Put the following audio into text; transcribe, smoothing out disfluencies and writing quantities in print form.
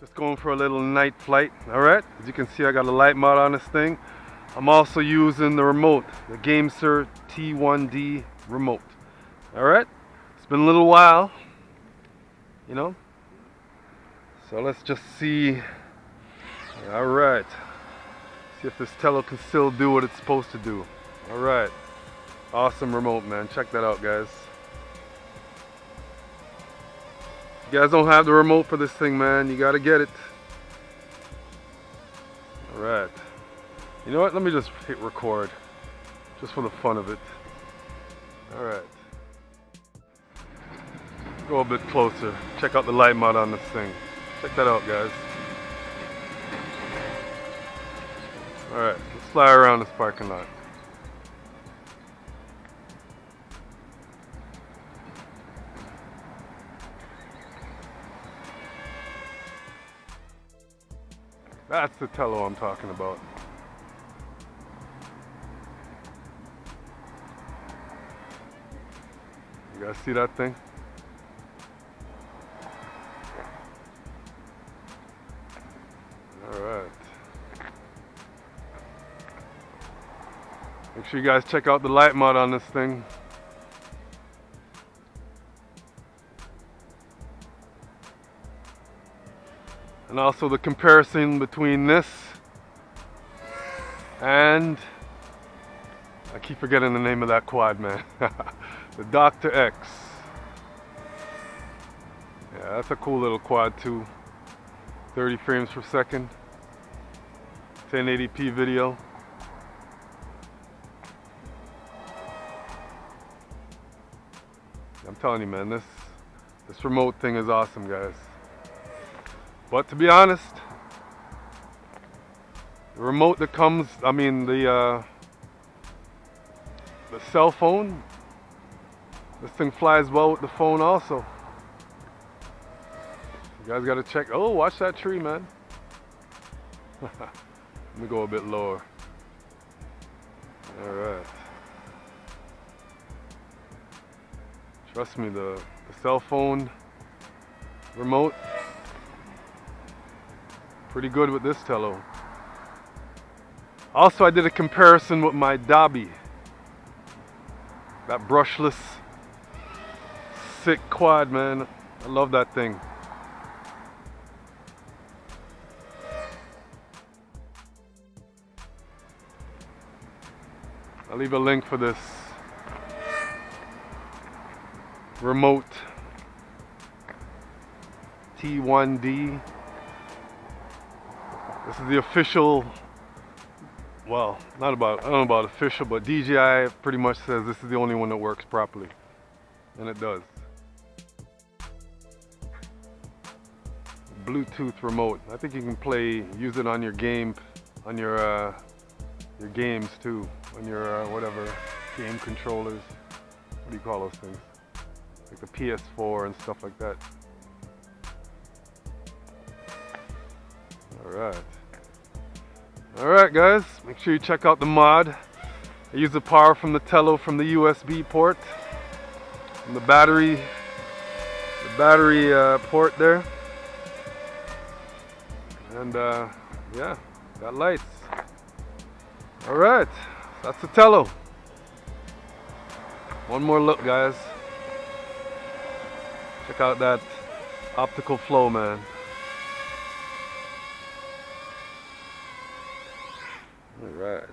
Just going for a little night flight. Alright, as you can see, I got a light mod on this thing. I'm also using the remote, the Gamesir T1d remote. Alright, it's been a little while, you know, so let's just see. Alright, see if this Tello can still do what it's supposed to do. Alright, awesome remote, man. Check that out, guys. If you guys don't have the remote for this thing, man, you gotta get it. Alright, you know what, let me just hit record just for the fun of it. Alright, go a bit closer, check out the light mod on this thing. Check that out, guys. Alright, let's fly around this parking lot. That's the Tello I'm talking about. You guys see that thing? Alright. Make sure you guys check out the light mod on this thing. And also the comparison between this and, I keep forgetting the name of that quad, man. The dr.x. Yeah, that's a cool little quad too. 30 frames per second. 1080p video. I'm telling you, man, this remote thing is awesome, guys. But to be honest, the remote that comes, I mean the cell phone, this thing flies well with the phone also. You guys gotta check. Oh, watch that tree, man. Let me go a bit lower. Alright. Trust me, the cell phone remote, pretty good with this Tello. Also, I did a comparison with my Dobby. That brushless, sick quad, man. I love that thing. I'll leave a link for this remote T1d. This is the official, well, not about, I don't know about official, but DJI pretty much says this is the only one that works properly. And it does. Bluetooth remote. I think you can use it on your game, on your games too, on your whatever, game controllers. What do you call those things? Like the PS4 and stuff like that. Alright guys, make sure you check out the mod. I use the power from the Tello from the USB port, and the battery port there, and yeah, got lights. Alright, that's the Tello. One more look, guys. Check out that optical flow, man. All right.